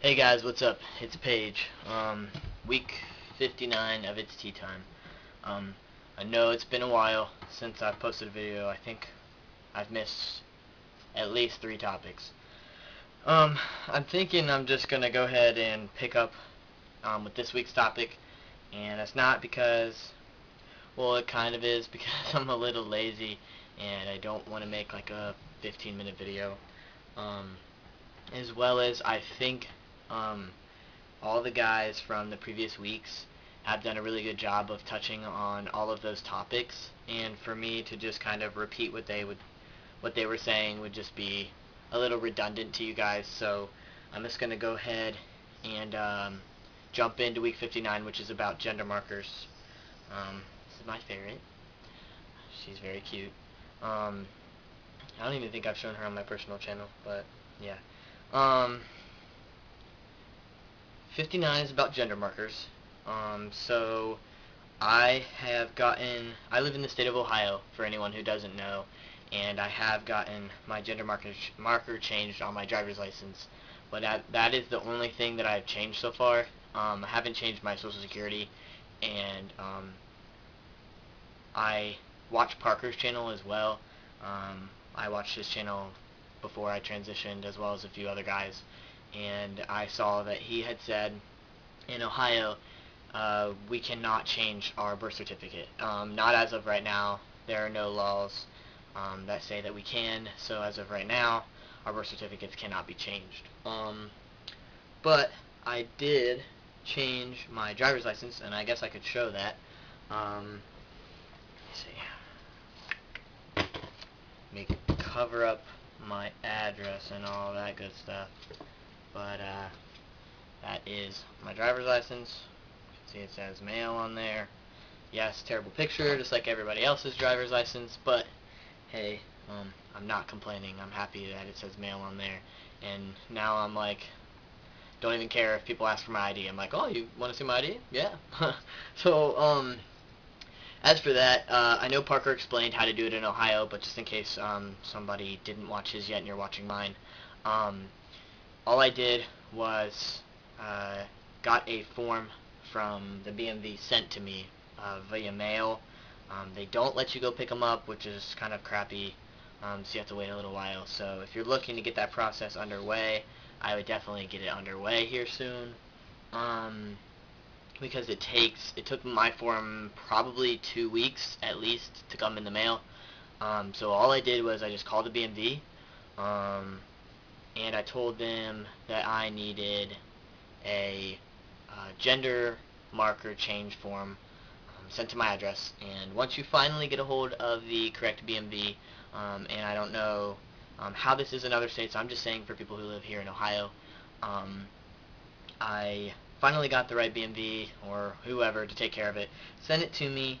Hey guys, what's up? It's Paige. Week 59 of It's Tea Time. Um, I know it's been a while since I've posted a video. I think I've missed at least 3 topics. I'm thinking I'm just gonna go ahead and pick up with this week's topic, and that's not because, well, it kind of is because I'm a little lazy and I don't want to make like a 15-minute video. As well as I think all the guys from the previous weeks have done a really good job of touching on all of those topics, and for me to just kind of repeat what they were saying would just be a little redundant to you guys. So I'm just gonna go ahead and jump into week 59, which is about gender markers. This is my favorite. She's very cute. I don't even think I've shown her on my personal channel, but yeah. 59 is about gender markers. So I live in the state of Ohio, for anyone who doesn't know, and I have gotten my gender marker changed on my driver's license. But that is the only thing that I've changed so far. I haven't changed my social security, and I watch Parker's channel as well. I watched his channel before I transitioned, as well as a few other guys, and I saw that he had said in Ohio we cannot change our birth certificate. Not as of right now. There are no laws that say that we can, so as of right now our birth certificates cannot be changed. But I did change my driver's license, and I guess I could show that. Let me see. Let me cover up my address and all that good stuff. But that is my driver's license. You can see it says male on there. Yes, terrible picture, just like everybody else's driver's license, but hey, I'm not complaining. I'm happy that it says male on there. And now I'm like, don't even care if people ask for my ID. I'm like, oh, you want to see my ID? Yeah. So, as for that, I know Parker explained how to do it in Ohio, but just in case somebody didn't watch his yet and you're watching mine, all I did was got a form from the BMV sent to me via mail. They don't let you go pick them up, which is kind of crappy, so you have to wait a little while. So if you're looking to get that process underway, I would definitely get it underway here soon. Because it took my form probably 2 weeks at least to come in the mail. So all I did was I just called the BMV, and I told them that I needed a gender marker change form sent to my address. And once you finally get a hold of the correct BMV, and I don't know how this is in other states, I'm just saying for people who live here in Ohio, I finally got the right BMV or whoever to take care of it, sent it to me,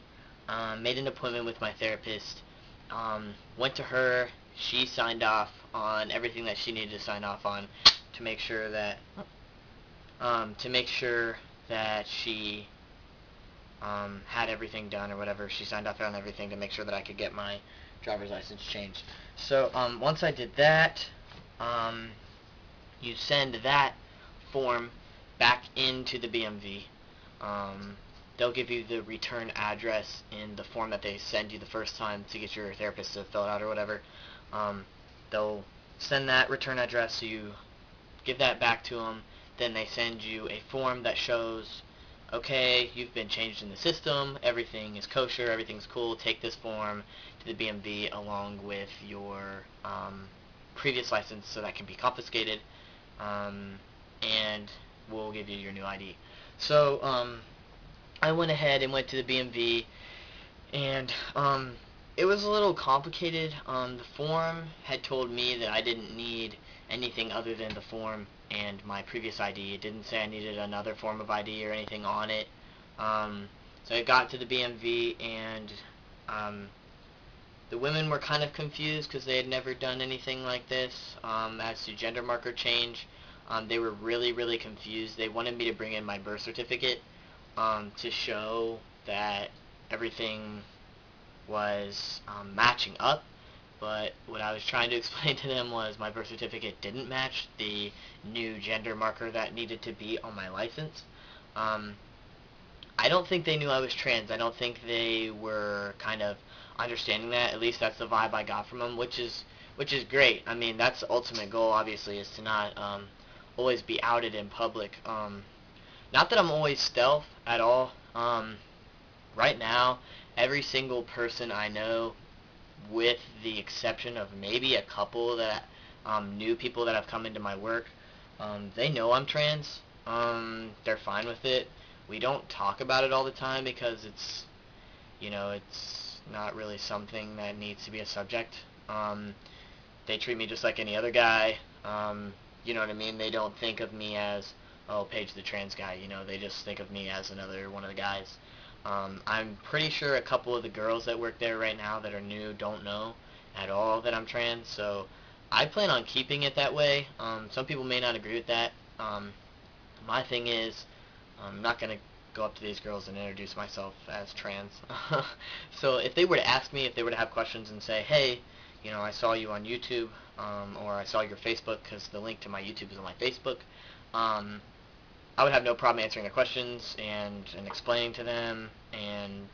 made an appointment with my therapist, went to her, she signed off on everything that she needed to sign off on to make sure that she had everything done or whatever. She signed off on everything to make sure that I could get my driver's license changed. So once I did that, you send that form back into the BMV. They'll give you the return address in the form that they send you the first time to get your therapist to fill it out or whatever. They'll send that return address, so you give that back to them. Then they send you a form that shows, okay, you've been changed in the system, everything is kosher, everything's cool, take this form to the BMV along with your previous license so that can be confiscated, and we'll give you your new ID. So I went ahead and went to the BMV, and it was a little complicated. The form had told me that I didn't need anything other than the form and my previous ID. It didn't say I needed another form of ID or anything on it. So I got to the BMV, and the women were kind of confused because they had never done anything like this as to gender marker change. They were really, really confused. They wanted me to bring in my birth certificate to show that everything was matching up, but what I was trying to explain to them was my birth certificate didn't match the new gender marker that needed to be on my license. Um, I don't think they knew I was trans. I don't think they were kind of understanding that. At least that's the vibe I got from them, which is great. I mean, that's the ultimate goal, obviously, is to not always be outed in public. Not that I'm always stealth at all. Right now, every single person I know, with the exception of maybe a couple that new people that have come into my work, they know I'm trans. They're fine with it. We don't talk about it all the time because it's not really something that needs to be a subject. They treat me just like any other guy. You know what I mean? They don't think of me as, oh, Paige the trans guy. They just think of me as another one of the guys. I'm pretty sure a couple of the girls that work there right now that are new don't know at all that I'm trans, so I plan on keeping it that way. Some people may not agree with that. My thing is, I'm not going to go up to these girls and introduce myself as trans. So if they were to ask me, if they were to have questions and say, hey, I saw you on YouTube, or I saw your Facebook, because the link to my YouTube is on my Facebook, I would have no problem answering their questions and explaining to them, and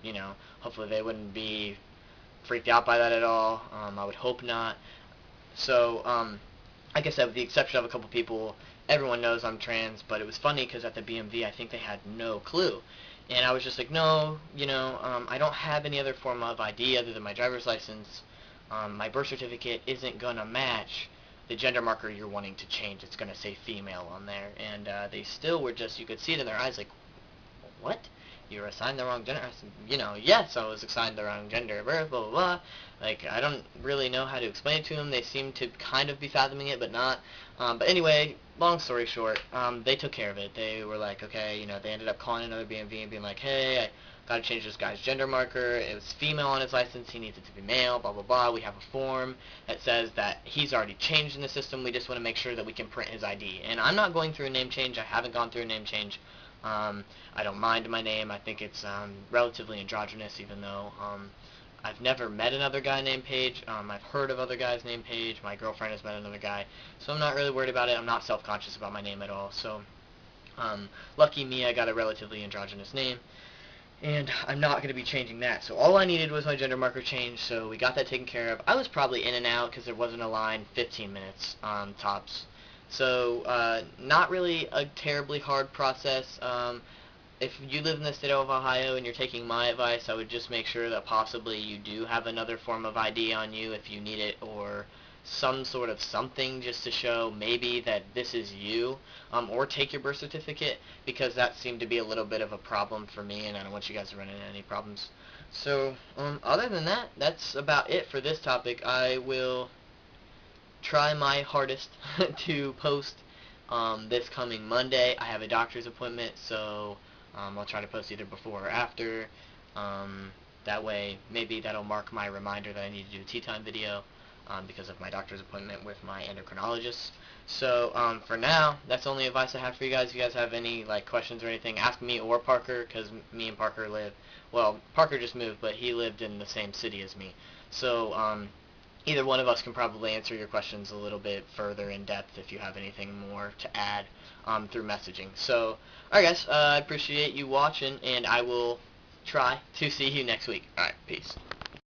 hopefully they wouldn't be freaked out by that at all. I would hope not. So, like I said, with the exception of a couple people, everyone knows I'm trans. But it was funny because at the BMV, I think they had no clue, and I was just like, no, I don't have any other form of ID other than my driver's license. My birth certificate isn't gonna match the gender marker you're wanting to change. It's going to say female on there. And they still were just, you could see it in their eyes like, what? You were assigned the wrong gender? I said, yes, I was assigned the wrong gender at birth, blah, blah, blah. Like, I don't really know how to explain it to them. They seem to kind of be fathoming it, but not. But anyway, long story short, they took care of it. They were like, okay, they ended up calling another BMV and being like, hey, I got to change this guy's gender marker. It was female on his license. He needs it to be male, blah, blah, blah. We have a form that says that he's already changed in the system. We just want to make sure that we can print his ID. And I'm not going through a name change. I haven't gone through a name change. I don't mind my name. I think it's relatively androgynous, even though I've never met another guy named Paige. I've heard of other guys named Paige. My girlfriend has met another guy. So I'm not really worried about it. I'm not self-conscious about my name at all. So lucky me, I got a relatively androgynous name. And I'm not going to be changing that. So all I needed was my gender marker change, so we got that taken care of. I was probably in and out because there wasn't a line, 15 minutes tops. So not really a terribly hard process. If you live in the state of Ohio and you're taking my advice, I would just make sure that possibly you do have another form of ID on you if you need it, or some sort of something just to show maybe that this is you, or take your birth certificate, because that seemed to be a little bit of a problem for me, and I don't want you guys to run into any problems. So other than that, that's about it for this topic. I will try my hardest to post this coming Monday. I have a doctor's appointment, so I'll try to post either before or after. That way, maybe that'll mark my reminder that I need to do a tea time video, because of my doctor's appointment with my endocrinologist. So for now, that's the only advice I have for you guys. If you guys have any questions or anything, ask me or Parker, because me and Parker Parker just moved, but he lived in the same city as me. So either one of us can probably answer your questions a little bit further in depth if you have anything more to add through messaging. So, alright guys, I appreciate you watching, and I will try to see you next week. Alright, peace.